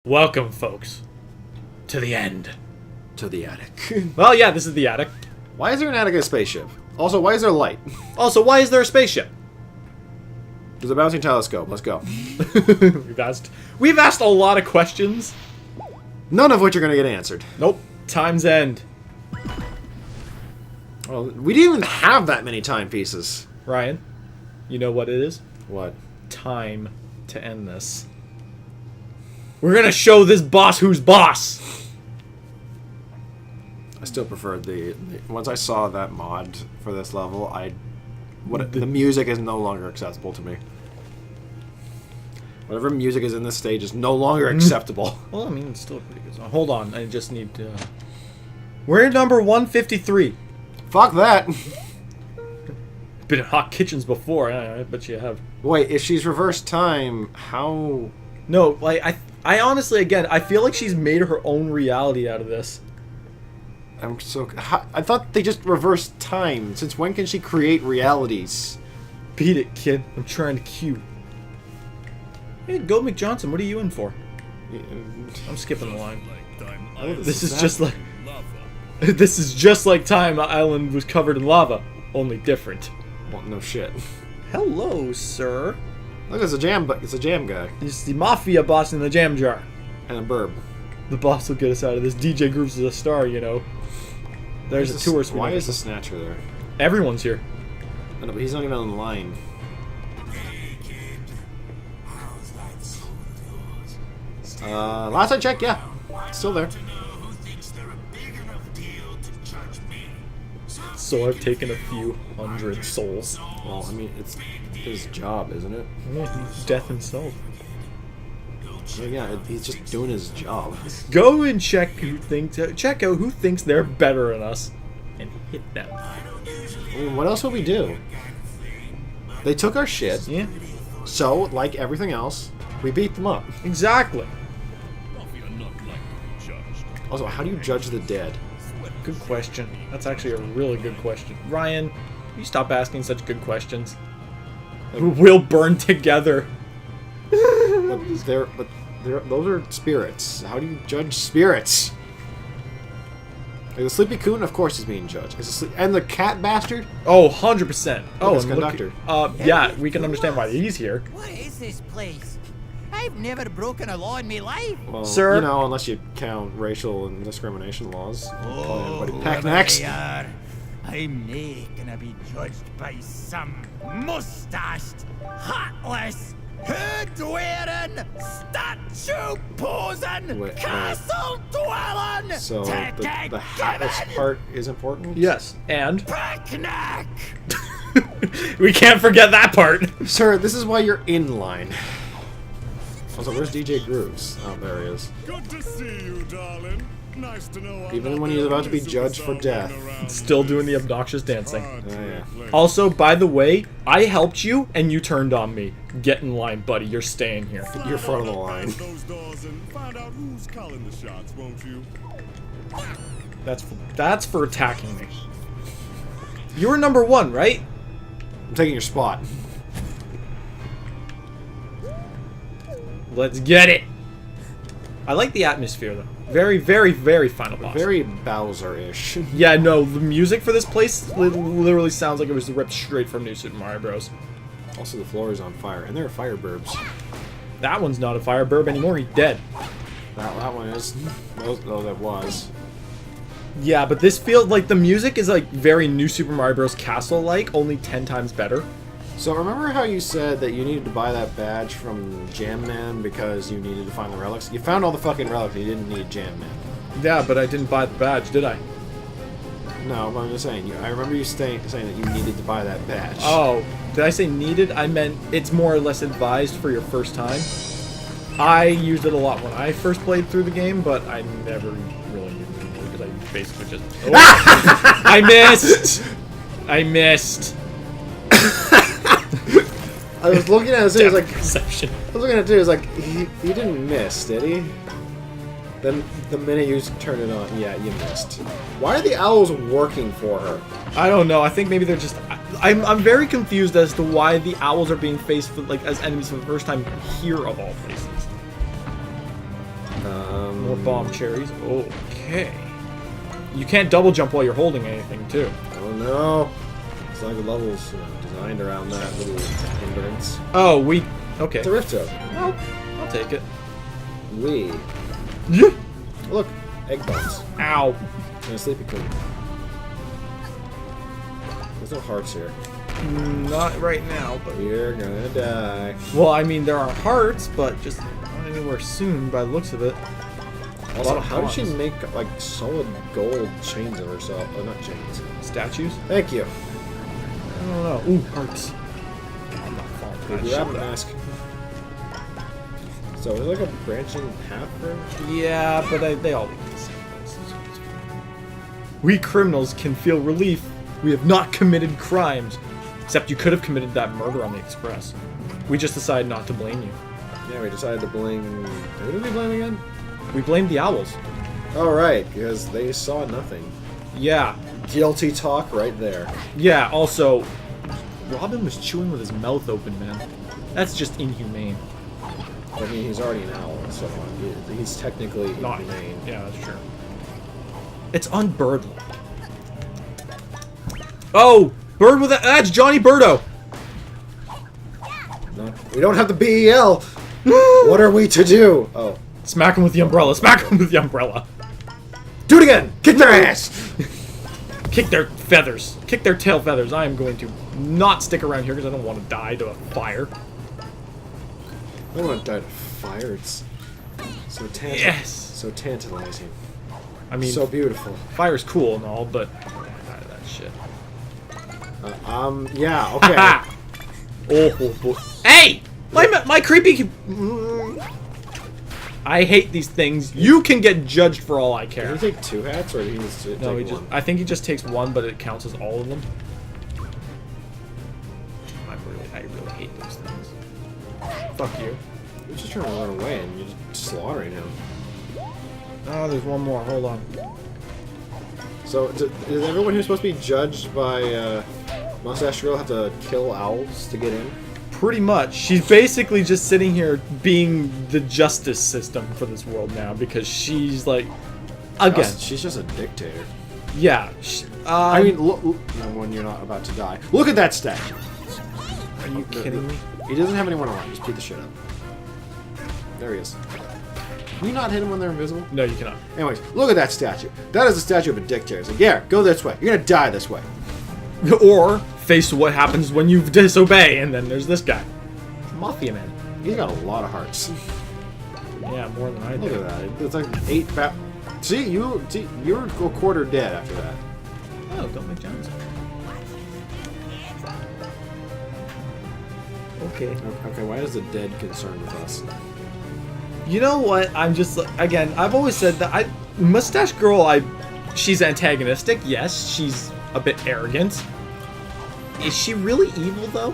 Welcome, folks, to the end. To the attic. Well, yeah, this is the attic. Why is there an attic in a spaceship? Also, why is there light? Also, why is there a spaceship? There's a bouncing telescope. Let's go. We've asked a lot of questions. None of which are going to get answered. Nope. Time's end. Well, we didn't even have that many timepieces. Ryan, you know what it is? What? Time to end this. We're gonna show this boss who's boss! I still prefer the once I saw that mod for this level, the music is no longer acceptable to me. Whatever music is in this stage is no longer acceptable. Well, I mean, it's still a pretty good song. Hold on, I just need to... We're at number 153. Fuck that! Been in hot kitchens before, I bet you have. Wait, if she's reversed time, how... No, like, I honestly, again, I feel like she's made her own reality out of this. I thought they just reversed time. Since when can she create realities? Beat it, kid. I'm trying to cue. Hey, Go McJohnson, what are you in for? I'm skipping the line. This is just like... This is just like Time Island was covered in lava, only different. Well, no shit. Hello, sir. Look, it's a jam guy. It's the mafia boss in the jam jar. And a burb. The boss will get us out of this. DJ Grooves is a star, you know. There's a tour. Why is the Snatcher there? Everyone's here. I know, but he's not even on the line. Last I checked, yeah. Still there. So I've taken a few hundred souls. Well, I mean, it's his job, isn't it? Yeah, he's death himself. Yeah, he's just doing his job. Go and check out who thinks they're better than us, and hit them. I mean, what else would we do? They took our shit. Yeah. So, like everything else, we beat them up. Exactly. Also, how do you judge the dead? Good question. That's actually a really good question. Ryan, you stop asking such good questions. We'll burn together. But those are spirits. How do you judge spirits? Like the Sleepy Coon, of course, is being judged. And the cat bastard? Oh, 100%. Oh, and conductor. Yeah, we can understand why he's here. What is this place? I've never broken a law in my life. Well, sir, you know, unless you count racial and discrimination laws. Oh, peck necks. I'm not gonna be judged by some mustached, heartless, hood-wearing, statue-posing, castle-dwelling. So the hatless part is important. Yes, and Picnic. we can't forget that part. Sir, this is why you're in line. Also, where's DJ Grooves? Oh, there he is. Good to see you, darling. Nice to know. Even when he's about to be judged for death. Still doing the obnoxious dancing. Yeah. Also, by the way, I helped you and you turned on me. Get in line, buddy. You're staying here. You're front of the line. Those doors and find out who's calling the shots, won't you? That's for attacking me. You were number 1, right? I'm taking your spot. Let's get it. I like the atmosphere though. Very, very, very final boss. Very Bowser-ish. Yeah, no, the music for this place literally sounds like it was ripped straight from New Super Mario Bros. Also, the floor is on fire, and there are fire burbs. That one's not a fire burb anymore. He's dead. That one is. Oh, that was. Yeah, but this feels like the music is like very New Super Mario Bros. Castle-like, only 10 times better. So remember how you said that you needed to buy that badge from Jam Man because you needed to find the relics? You found all the fucking relics, you didn't need Jam Man. Yeah, but I didn't buy the badge, did I? No, but I'm just saying. I remember you saying that you needed to buy that badge. Oh, did I say needed? I meant it's more or less advised for your first time. I used it a lot when I first played through the game, but I never really used it anymore because I basically just... Oh. I missed! I missed. I was looking at it too, like perception. I was looking at it too, it was like he didn't miss, did he? Then the minute you turn it on, yeah, you missed. Why are the owls working for her? I don't know. I think maybe they're just. I'm very confused as to why the owls are being faced with, like as enemies for the first time here of all places. More bomb cherries. Okay. You can't double jump while you're holding anything, too. Oh no! It's like the levels designed around that little hindrance. Oh, okay. It's a rift zone. Well, I'll take it. Yeah. Look, egg bombs. Ow. And a sleepy queen. There's no hearts here. Not right now, but... You're gonna die. Well, I mean, there are hearts, but just not anywhere soon by the looks of it. Also, how did she make, like, solid gold chains of herself? Oh, not chains. Statues? Thank you. I don't know. Ooh, hearts. I'm not falling for that Grab shit. a mask. So, is it like a branching path for him? Yeah, but they all lead to the same place. We criminals can feel relief. We have not committed crimes. Except you could have committed that murder on the Express. We just decided not to blame you. Yeah, we decided to blame... Who did we blame again? We blamed the owls. Oh, right, because they saw nothing. Yeah. Guilty talk right there. Yeah, also, Robin was chewing with his mouth open, man. That's just inhumane. I mean, he's already an owl, so he's technically Not inhumane. Yeah, that's true. It's unbirdlike. Oh! Bird with that's Johnny Birdo! No, we don't have the BEL! What are we to do? Oh. Smack him with the umbrella. Smack him with the umbrella. Do it again! Kick their ass! Kick their feathers. Kick their tail feathers. I am going to not stick around here because I don't want to die to a fire. I don't want to die to fire. It's so Yes! so tantalizing. I mean, So beautiful. fire's cool and all, but I don't want to die to that shit. Yeah, okay. Oh, boy. Hey! My creepy... I hate these things. You can get judged for all I Did care. he take 2 hats, or did he just take No, one? I think he just takes one, but it counts as all of them. I really hate those things. Fuck you. You're just trying to run away, and you're just slaughtering him. Oh, there's one more. Hold on. So, is everyone who's supposed to be judged by Mustache Girl have to kill owls to get in? Pretty much. She's basically just sitting here being the justice system for this world now because she's like, again, She's just a dictator. yeah. I mean, look, when you're not about to die. Look at that statue. are you kidding me? He doesn't have anyone around. Just beat the shit up. There he is. Can you not hit him when they're invisible? No, you cannot. Anyways, look at that statue. That is a statue of a dictator. It's like, yeah, go this way. You're gonna die this way. Or face what happens when you disobey, and then there's this guy, Mafia Man. He's got a lot of hearts. Yeah, more than I Look do. at that. It's like 8 See, you're a quarter dead after that. Oh, don't make Johnson. Okay. Okay, why is the dead concerned with us? You know what? I'm just again. I've always said that Mustache Girl. She's antagonistic. Yes, she's a bit arrogant. Is she really evil though?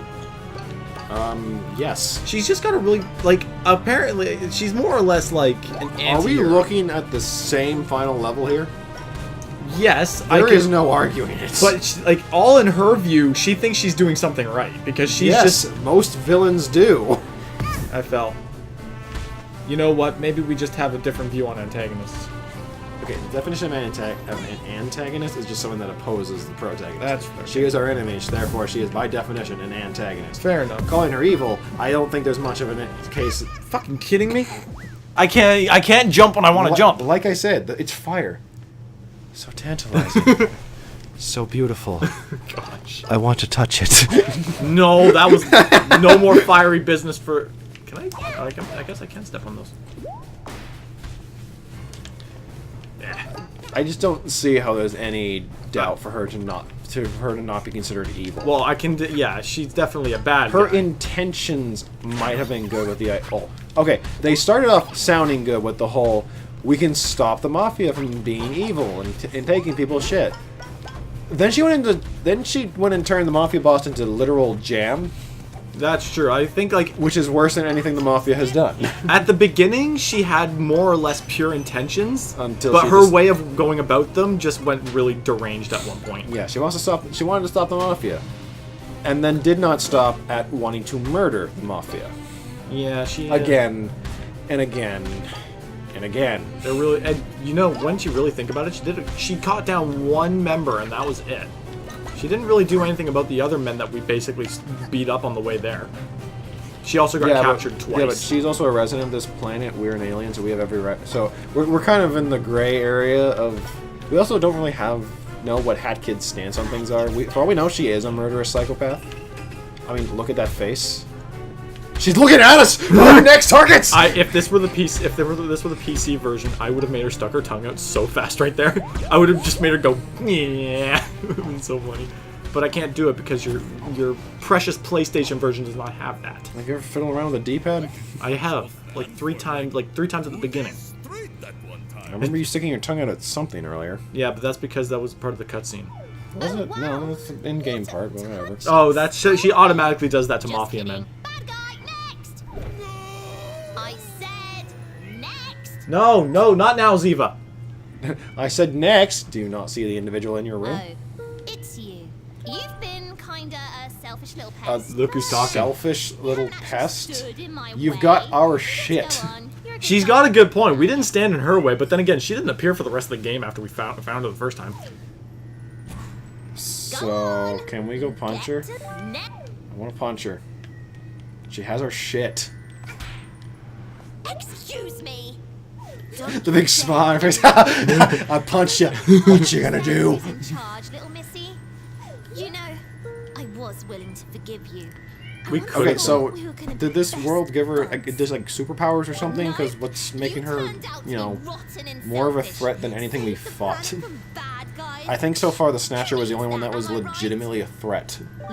Yes. She's just got a really apparently she's more or less like an anti-hero. Are we looking at the same final level here? Yes, There is no arguing it. But she, all in her view, she thinks she's doing something right because she's just. Most villains do. I fell. You know what? Maybe we just have a different view on antagonists. Okay, the definition of an antagonist is just someone that opposes the protagonist. That's fair. She is our enemy, so therefore she is by definition an antagonist. Fair enough. Calling her evil, I don't think there's much of a case. Fucking kidding me? I can't jump when I want to jump. Like I said, it's fire. So tantalizing. So beautiful. Gosh. I want to touch it. No, that was no more fiery business for. Can I? I guess I can step on those. Yeah. I just don't see how there's any doubt for her to not be considered evil. Well, I can. Yeah, she's definitely a bad Her guy. intentions might have been good with the okay, they started off sounding good with the whole we can stop the mafia from being evil and taking people's shit. Then she went and turned the mafia boss into literal jam, That's true. I think which is worse than anything the mafia has done. at the beginning she had more or less pure intentions, Until but she her just- way of going about them just went really deranged at one point. Yeah, she wanted to stop the mafia, and then did not stop at wanting to murder the mafia Yeah, she again and again And again. They're really, and you know, once you really think about it, she caught down one member, and that was it. She didn't really do anything about the other men that we basically beat up on the way there. She also got captured twice. Yeah, but she's also a resident of this planet. We're an alien, so we have every right. So we're kind of in the gray area of. We also don't really know what Hat Kid's stance on things are. For all we know, she is a murderous psychopath. I mean, look at that face. She's looking at us. Our next targets. If this were the PC version, I would have made her stuck her tongue out so fast right there. I would have just made her go, yeah. It would have been so funny. But I can't do it because your precious PlayStation version does not have that. Have you ever fiddled around with a D-pad? I have, like three times at the beginning. I remember you sticking your tongue out at something earlier. Yeah, but that's because that was part of the cutscene. Was it? No, that's an in-game part, but whatever. Oh, she automatically does that to Mafia Men. Bad guy, next! I said next! No, not now, Ziva. I said next. Do you not see the individual in your room? Oh, it's you. You've been kinda a selfish little pest. Look who's talking. Selfish little Haven't actually pest. stood in my You've way. got our Go shit. on, you're a good She's guy. got a good point. We didn't stand in her way, but then again, she didn't appear for the rest of the game after we found her the first time. So, can we go punch her? Get to ne- I want to punch her. She has our shit. Excuse me. Don't The big you smile on her dare face. I punched you. What you gonna do? Who's in charge, little missy? You know, I was willing to forgive you. We I could- Okay, thought so we were gonna be did this best world give her buds. just like superpowers or something? No, Because what's making you her, turned out to you be know, rotten and more of a selfish. threat than anything we Save the fought? planet from bad guys. I think so far the Snatcher was the only one that was legitimately a threat. Look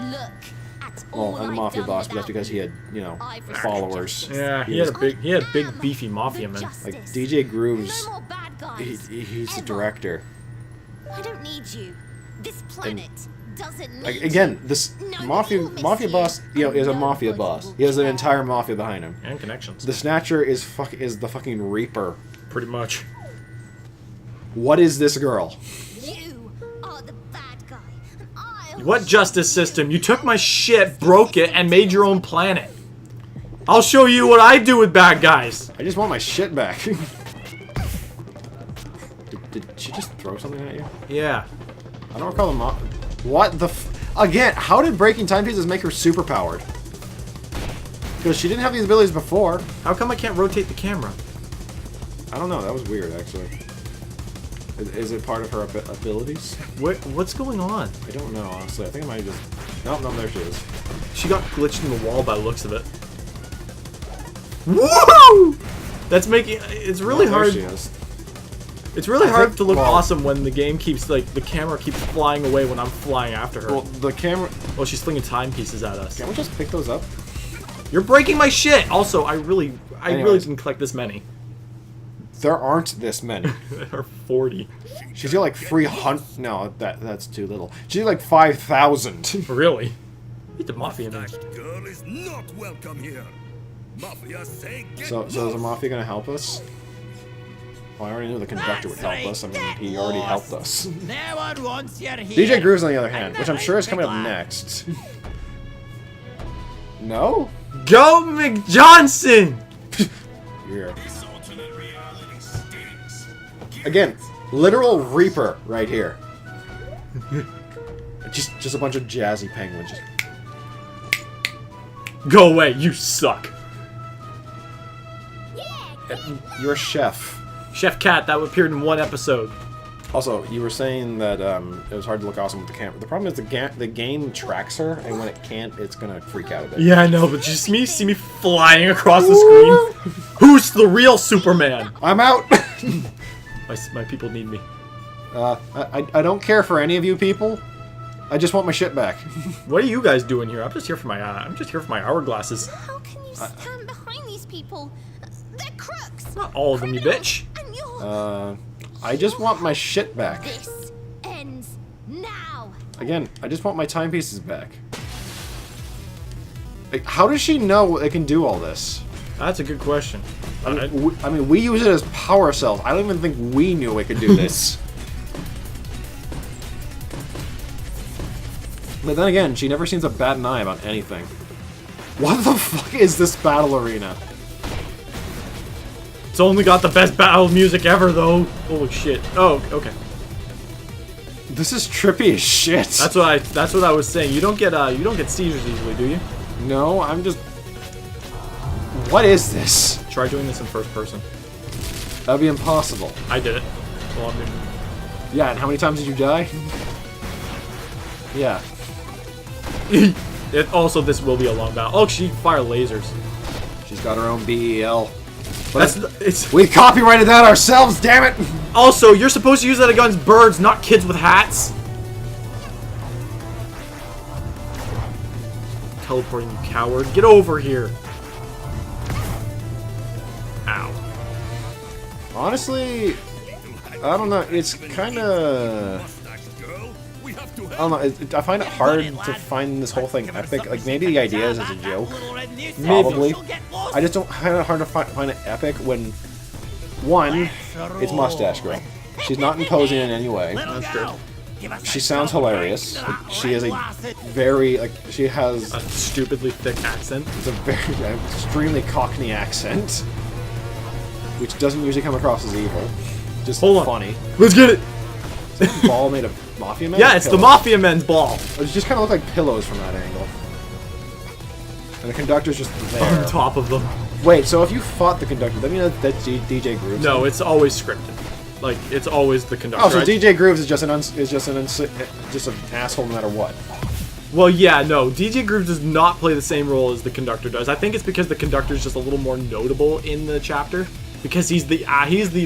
at all Well, and the I've Mafia done boss, but that's without because he you. had, you know, I've restored followers. justice. Yeah, he had big beefy Mafia men. Like DJ Grooves, No more bad guys. he's the Ever. director. I don't need you. This planet doesn't need Like, again, you. this No, mafia you'll miss mafia you, boss, you know, is a and mafia nobody boss. will He has an care. entire mafia behind him. And connections. The Snatcher is the fucking Reaper. Pretty much. What is this girl? You are the bad guy. And I'll What justice system? You took my shit, broke it, and made your own planet. I'll show you what I do with bad guys. I just want my shit back. did she just throw something at you? Yeah. I don't recall the What the Again, how did breaking timepieces make her superpowered? Because she didn't have these abilities before. How come I can't rotate the camera? I don't know, that was weird, actually. Is it part of her abilities? What's going on? I don't know, honestly. I think I might just... No, there she is. She got glitched in the wall by the looks of it. Woo! That's making it's really There hard. she is. It's really hard think- to look well- awesome when the game keeps the camera keeps flying away when I'm flying after her. Well, the camera... Oh, she's slinging timepieces at us. Can we just pick those up? You're breaking my shit. Also, I really Anyways. didn't collect this many. There aren't this many. There are 40. She's got like 300... No, that's too little. She's got like 5,000. Really? Eat the mafia man. Mustache Girl is not welcome here. Mafia say get So is the Mafia gonna help us? Well, I already knew the conductor would help us. I mean, he already helped us. No one wants you here. DJ Grooves, on the other hand, which I'm sure is coming up next. No? Go McJohnson! Yeah. Again, literal Reaper right here. just a bunch of jazzy penguins. Just... Go away, you suck. You're a chef. Chef Cat, that appeared in one episode. Also, you were saying that it was hard to look awesome with the camera. The problem is the game tracks her, and when it can't, it's gonna freak out a bit. Yeah, I know, but just see me flying across the screen. Who's the real Superman? I'm out! My people need me. I don't care for any of you people. I just want my shit back. What are you guys doing here? I'm just here for my hourglasses. How can you stand behind these people? They're crooks. Not all of them, you bitch. And you're... I just want my shit back. This ends now. Again, I just want my timepieces back. Like, how does she know it can do all this? That's a good question. I mean, we use it as power cells. I don't even think we knew it could do this. But then again, she never seems to bat an eye about anything. What the fuck is this battle arena? It's only got the best battle music ever, though. Holy shit. Oh, okay. This is trippy as shit. That's what I was saying. You don't get seizures easily, do you? No, I'm just... What is this? Try doing this in first person. That'd be impossible. I did it. Well, I mean, Yeah, and how many times did you die? Yeah. also, this will be a long battle. Oh, she fire lasers. She's got her own BEL. But It's we copyrighted that ourselves, damn it! also, you're supposed to use that against birds, not kids with hats. Teleporting, you coward. Get over here. Ow. Honestly, I don't know. It's kind of... I don't know. I find it hard to find this whole thing epic. Like, maybe the idea is as a joke. Probably. I just don't find it hard to find it epic when, one, it's Mustache Girl. She's not imposing in any way. That's true. She sounds hilarious. Like, she has a very, like, she has A stupidly thick accent. a very extremely Cockney accent, which doesn't usually come across as evil. Just Hold on. funny. Let's get it. Is that a ball made of Mafia Men? Yeah, it's the Mafia Men's ball. It just kind of look like pillows from that angle. And the conductor's just On there. top of them. Wait, so if you fought the conductor, that mean that's DJ Grooves? No, it's always scripted. Like, it's always the conductor. Oh, so right? DJ Grooves is just an asshole no matter what. Well, yeah, no. DJ Groove does not play the same role as the conductor does. I think it's because the conductor is just a little more notable in the chapter, because he's the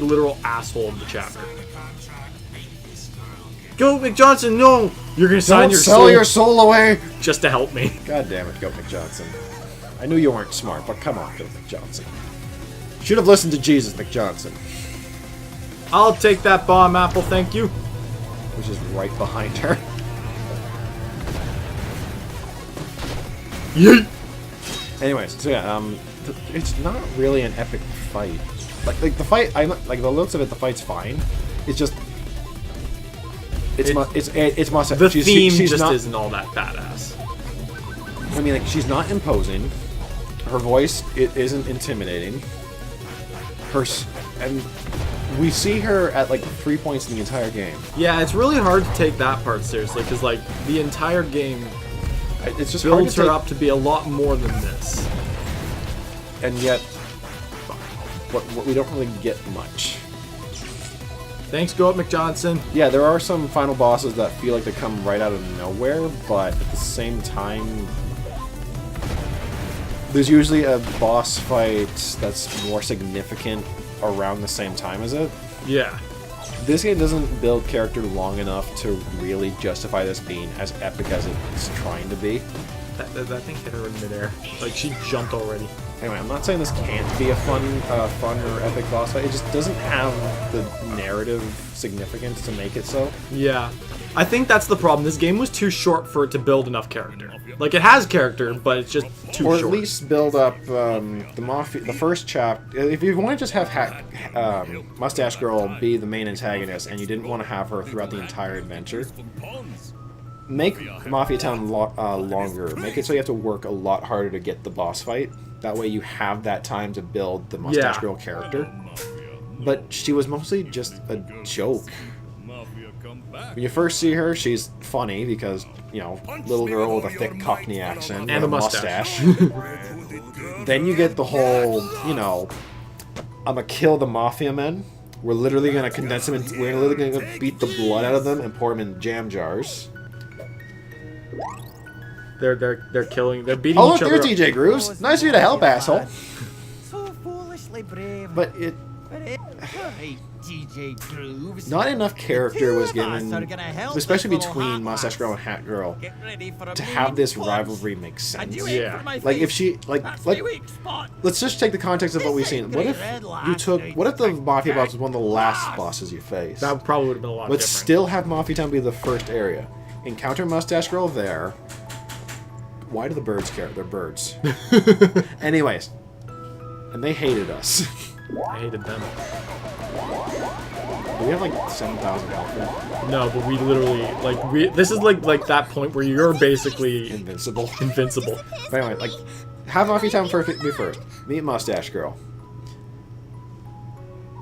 literal asshole of the chapter. Go, McJohnson! No, you're gonna sign Don't your sell soul your soul away! just to help me. God damn it, Goat McJohnson. I knew you weren't smart, but come on, Goat McJohnson. Should have listened to Jesus McJohnson, I'll take that bomb apple, thank you. which is right behind her. Yeet. Anyways, so yeah, it's not really an epic fight. Like the fight, like the looks of it, the fight's fine. It's just, it's Mustache. The theme she's just not, isn't all that badass. I mean, like, she's not imposing. Her voice, it isn't intimidating. And we see her at like 3 points in the entire game. Yeah, it's really hard to take that part seriously, because like the entire game It's just hard builds to her take, up to be a lot more than this. and yet, what we don't really get much. Thanks, Go Up McJohnson. Yeah, there are some final bosses that feel like they come right out of nowhere, but at the same time, there's usually a boss fight that's more significant around the same time as it. Yeah. This game doesn't build character long enough to really justify this being as epic as it's trying to be. That thing hit her in midair. Like, she jumped already. Anyway, I'm not saying this can't be a fun or epic boss fight. It just doesn't have the narrative significance to make it so. Yeah. I think that's the problem. This game was too short for it to build enough character. Like, it has character, but it's just too Or short. at least build up the first chapter. If you want to just have Mustache Girl be the main antagonist, and you didn't want to have her throughout the entire adventure, make Mafia Town longer. Make it so you have to work a lot harder to get the boss fight. That way you have that time to build the Mustache Yeah. Girl character. But she was mostly just a joke. When you first see her, she's funny because, you know, little girl with a thick Cockney accent And a mustache. Then you get the whole, you know, I'm gonna kill the Mafia men. We're literally gonna condense them, and we're literally gonna beat the blood out of them and pour them in jam jars. They're killing. They're beating Oh look, each other. there's DJ Grooves. Nice of you to help, asshole. So foolishly brave. But it, Right, DJ Grooves. not enough character was given, Are gonna help especially this little between hat Mustache lass. Girl and Hat Girl, Get ready for a to big have this punch. rivalry make sense. And you Yeah. aim for my Like if face. she, like, That's let, my weak spot. let's just take the context of what we've seen. What if you took, what if the Mafia boss was one of the last bosses you faced? That probably would have been a lot Let's different. still have Mafia Town be the first area. Encounter Mustache Girl there. Why do the birds care? They're birds. Anyways. And they hated us. I hated them. Do we have like 7,000 health now? No, but we literally this is like that point where you're basically Invincible. invincible. But anyway, like, have Mafia Town be first. Meet Mustache Girl.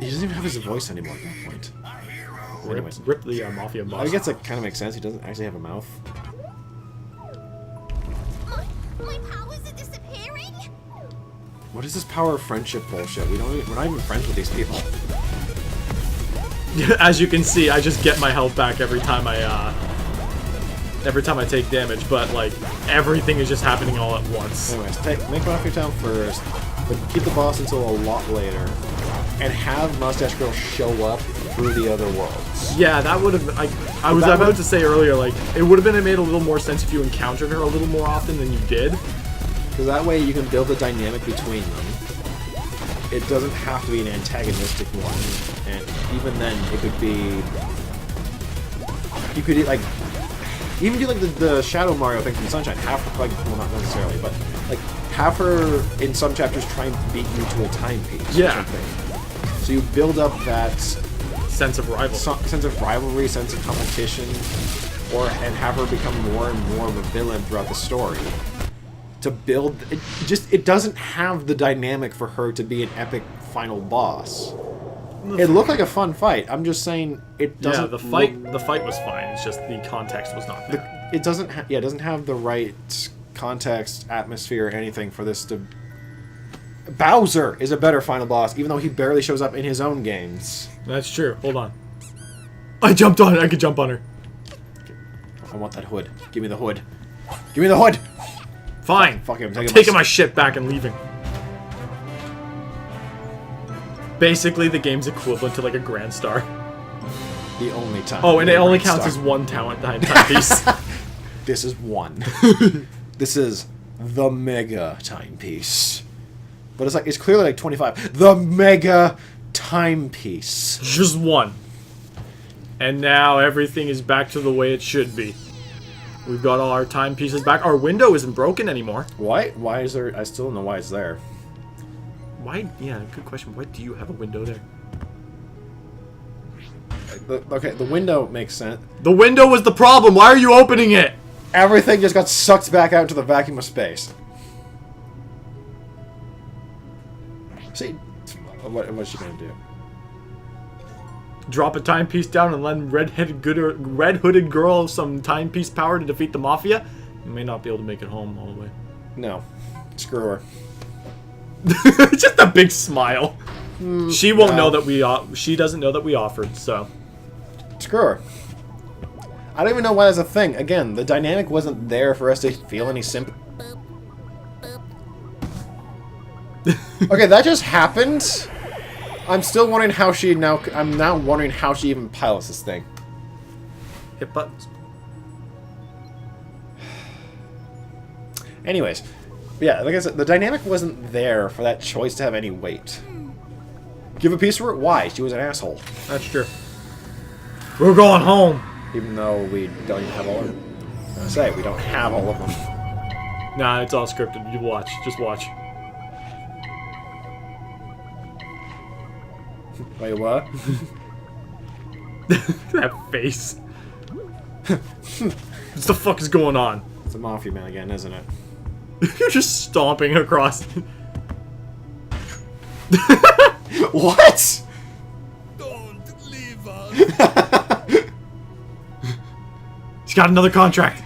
He doesn't even have his voice anymore at that point. Anyways. Rip the Mafia boss. I guess that kind of makes sense. He doesn't actually have a mouth. My powers are disappearing. What is this power of friendship bullshit? We're not even friends with these people. As you can see, I just get my health back every time I take damage, but like everything is just happening all at once. Anyways, make Mafia Town first, but keep the boss until a lot later, and have Mustache Girl show up through the other worlds. Yeah, that would have. I was about to say earlier, like it would have been made a little more sense if you encountered her a little more often than you did. Because that way you can build a dynamic between them. It doesn't have to be an antagonistic one, and even then, it could be. You could like. Even do like the Shadow Mario thing from Sunshine. Have her, like, well, not necessarily, but like have her in some chapters try and beat you to a timepiece. Yeah. Or something. So you build up that Sense of rivalry. sense of rivalry, sense of competition, and have her become more and more of a villain throughout the story. To build, it doesn't have the dynamic for her to be an epic final boss. It looked like a fun fight. I'm just saying it doesn't. Yeah, the fight was fine. It's just the context was not there. It doesn't. It doesn't have the right context, atmosphere, anything for this to. Bowser is a better final boss, even though he barely shows up in his own games. That's true. Hold on. I jumped on it. I could jump on her. I want that hood. Give me the hood. Give me the hood. Fine. Fuck it. I'm taking my shit back and leaving. Basically, the game's equivalent to like a Grand Star. The only time. Oh, and it only counts as one timepiece. This is one. This is the mega timepiece. But it's clearly like 25. The mega timepiece. Just one. And now everything is back to the way it should be. We've got all our timepieces back. Our window isn't broken anymore. Why? Why is there? I still don't know why it's there. Why? Yeah, good question. Why do you have a window there? Okay, the window makes sense. The window was the problem. Why are you opening it? Everything just got sucked back out into the vacuum of space. See, what's she gonna do? Drop a timepiece down and lend red hooded girl some timepiece power to defeat the Mafia? You may not be able to make it home all the way. No, screw her. Just a big smile. She won't no. know that we. She doesn't know that we offered. So Screw her. I don't even know why that's a thing. Again, the dynamic wasn't there for us to feel any sympathy. Okay, that just happened. I'm still wondering how she now. I'm now wondering how she even pilots this thing. hit buttons. Anyways, yeah, like I said, the dynamic wasn't there for that choice to have any weight. Give a piece to her? Why? She was an asshole. That's true. We're going home. Even though we don't even have all of them. I say, we don't have all of them. Nah, it's all scripted. You watch. Just watch. Wait, what? That face. What the fuck is going on? It's a Mafia Man again, isn't it? You're just stomping across. What? Don't leave us. He's got another contract.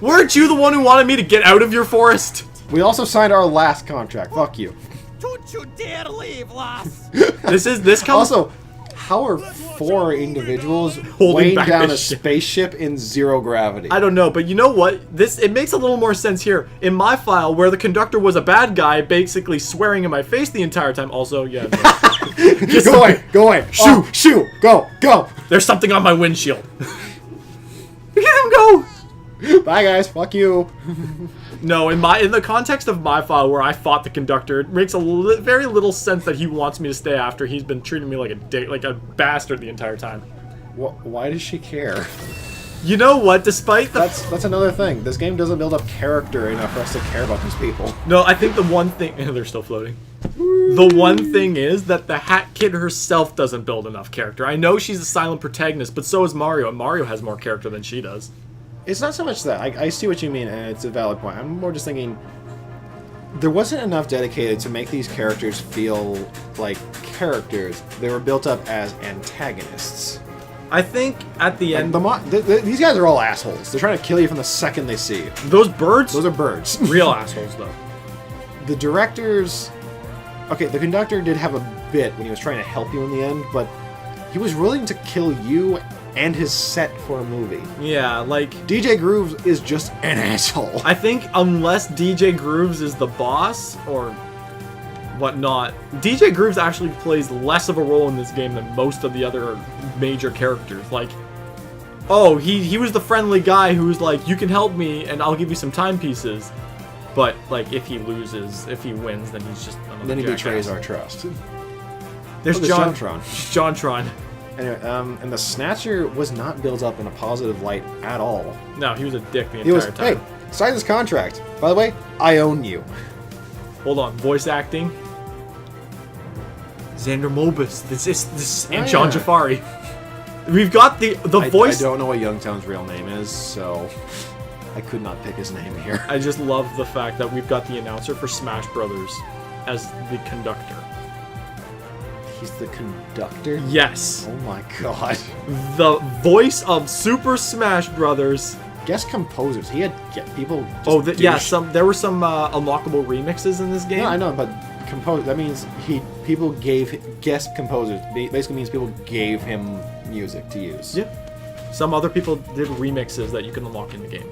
Weren't you the one who wanted me to get out of your forest? We also signed our last contract. Fuck you. Don't you dare leave, lass! This comes Also, how are 4 individuals Holding weighing back down a a ship. spaceship in 0 gravity? I don't know, but you know what? It makes a little more sense here. In my file, where the conductor was a bad guy, basically swearing in my face the entire time. Also, yeah. No. Go away! Go away! Shoo! Shoo! Go! Go! There's something on my windshield. Look at him go! Bye, guys. Fuck you. No, in the context of my file where I fought the conductor, it makes very little sense that he wants me to stay after he's been treating me like a bastard the entire time. Why does she care? You know what? Despite the That's another thing. This game doesn't build up character enough for us to care about these people. No, I think the one thing... They're still floating. The one thing is that the Hat Kid herself doesn't build enough character. I know she's a silent protagonist, but so is Mario, and Mario has more character than she does. It's not so much that. I see what you mean, and it's a valid point. I'm more just thinking... there wasn't enough dedicated to make these characters feel like characters. They were built up as antagonists. I think at the end, These guys are all assholes. They're trying to kill you from the second they see you. those birds, Those are birds. real assholes though. The directors... Okay, the conductor did have a bit when he was trying to help you in the end, but he was willing to kill you and his set for a movie. Yeah, like DJ Grooves is just an asshole. I think unless DJ Grooves is the boss or whatnot, DJ Grooves actually plays less of a role in this game than most of the other major characters. Like, oh, he was the friendly guy who was like, you can help me and I'll give you some timepieces. But like, if he loses, if he wins, then he's just another Then he jackass. betrays our trust. There's there's JonTron. JonTron. Anyway, and the Snatcher was not built up in a positive light at all. No, he was a dick the He was, entire time. hey, sign this contract. By the way, I own you. Hold on, voice acting. Xander Mobus. This is and Oh, Sean yeah. Jafari. We've got the voice. I don't know what Youngtown's real name is, so I could not pick his name here. I just love the fact that we've got the announcer for Smash Brothers as the conductor. He's the conductor? Yes. Oh my god. The voice of Super Smash Brothers. Guest composers. He had people. Just Oh, yeah. douche- There were some unlockable remixes in this game. Yeah, I know, but compose. That means people gave guest composers. Basically means people gave him music to use. Yeah. Some other people did remixes that you can unlock in the game.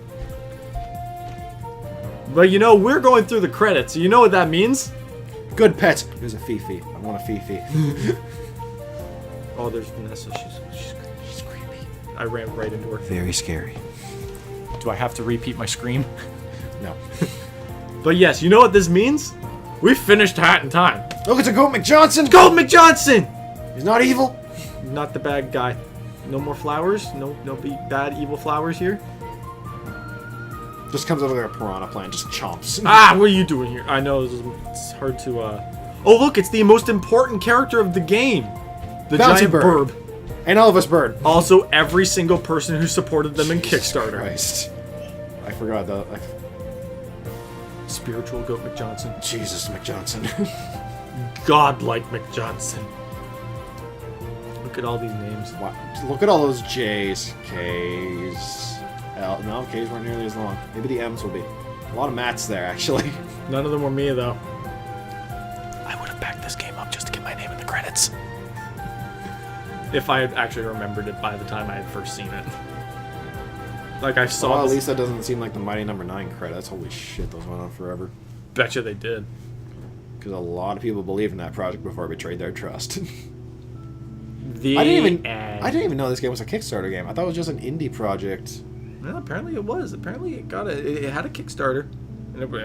But you know, we're going through the credits. You know what that means? Good pets. Here's a Fifi. I want a Fifi. Oh, there's Vanessa. She's creepy. I ran right into her. Very scary. Do I have to repeat my scream? No. But yes, you know what this means? We finished Hat in Time. Look, it's a Goat McJohnson. Gold McJohnson! He's not evil. Not the bad guy. No more flowers? No bad evil flowers here? Just comes over there a piranha plant, just chomps. Ah, what are you doing here? I know it's hard to Oh look, it's the most important character of the game. The Bouncy giant bird. burb. And Elvis Bird. Also, every single person who supported them in Kickstarter. Christ. I forgot that. Spiritual Goat McJohnson. Jesus McJohnson. Godlike McJohnson. Look at all these names. Wow. Look at all those J's, K's. No, K's weren't nearly as long. Maybe the M's will be. A lot of Matt's there, actually. None of them were me, though. I would have backed this game up just to get my name in the credits. If I had actually remembered it by the time I had first seen it. Like, I saw Well, at this. least that doesn't seem like the Mighty Number 9 credits. Holy shit, those went on forever. Betcha they did. Because a lot of people believed in that project before it betrayed their trust. The I didn't end. even know this game was a Kickstarter game. I thought it was just an indie project. Well, apparently it was. Apparently it had a Kickstarter, and it was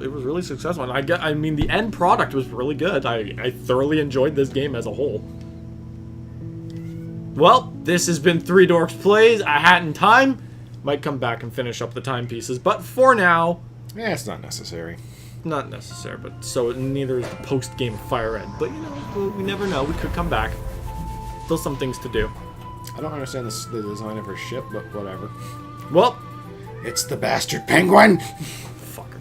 it was really successful. And I mean, the end product was really good. I thoroughly enjoyed this game as a whole. Well, this has been 3 Dorks Plays, A Hat in Time. Might come back and finish up the timepieces, but for now, Yeah, it's not necessary. not necessary. But so neither is the post-game Fire Red. But you know, we never know. We could come back. Still some things to do. I don't understand the design of her ship, but whatever. Well, It's the bastard penguin! fucker.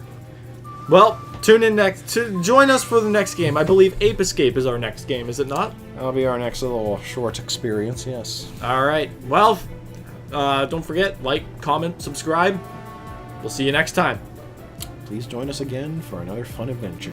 Well, tune in to join us for the next game. I believe Ape Escape is our next game, is it not? That'll be our next little short experience, yes. All right. Well, don't forget, like, comment, subscribe. We'll see you next time. Please join us again for another fun adventure.